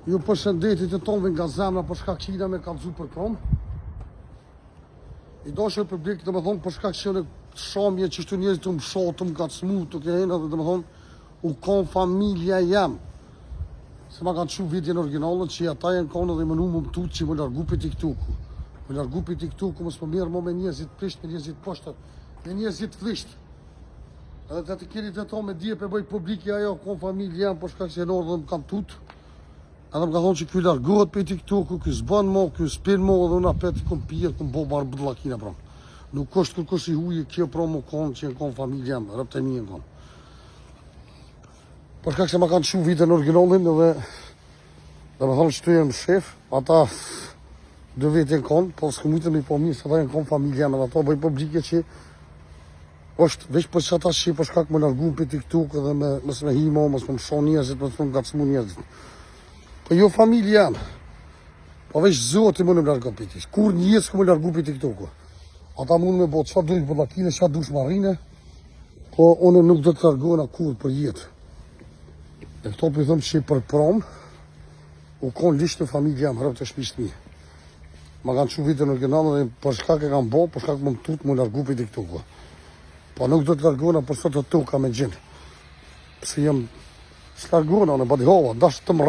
Ju përshëndetit e tonë nga zemra për shkak që ina me kallzu për prom. I dashur publik, domethënë për shkak që në shamje që shtu njerëzit të më shoh, të më kacmu, të kena dhe domethënë u kon familja jam. Se ma kanë shumë videon originale që ata janë kanë dhe më nu më tut që më largu për TikTok-u. Më largu për TikTok-u, mos më mirë më me njerëzit prisht, me njerëzit poshtë, me njerëzit vlisht. Edhe të të keni të to me dje për bëj publiki ajo, kon familja jam për shkak që e lorë dhe më kanë tut. Edhe më ka thonë që ky largohet për TikTok-u, ky s'bën mo, ky s'pin mo, dhe unë apet kom pijet, kom bo barë bëdllakina prom. Nuk është kërkosh i huje kjo prom më konë që në konë familje jam, rëpë të mi në konë. Për shkak se ma kanë shumë vite në originalin dhe me thonë që tu jem shef, ata 2 vite në konë, po s'kë mujtë me po mirë, se ata jenë konë familje jam, edhe ato bëj publike që është veç për që ata që për shkak më largu për TikTok dhe mësë me himo, mësë më shon njerëzit, mësë më gacmu njerëzit. Po jo familje janë, po veç zoti më në më largu për TikTok. Kur një jetë s'ku më largu për TikTok. Ata mund me bo qa dujnë për lakine, qa dush marine, po une nuk do të largohena kur për jetë. E këto për i thëmë që për prom, u konë lishtë në familje jam, hërëp të shpisht mi. Ma kanë që vitë në originalë dhe për shkak e kanë bo, për shkak më tut më largu për TikTok. Po nuk do të largohena për sot të tuka me gjinë. Pëse jem s'largohena, në badi hova, dashtë të më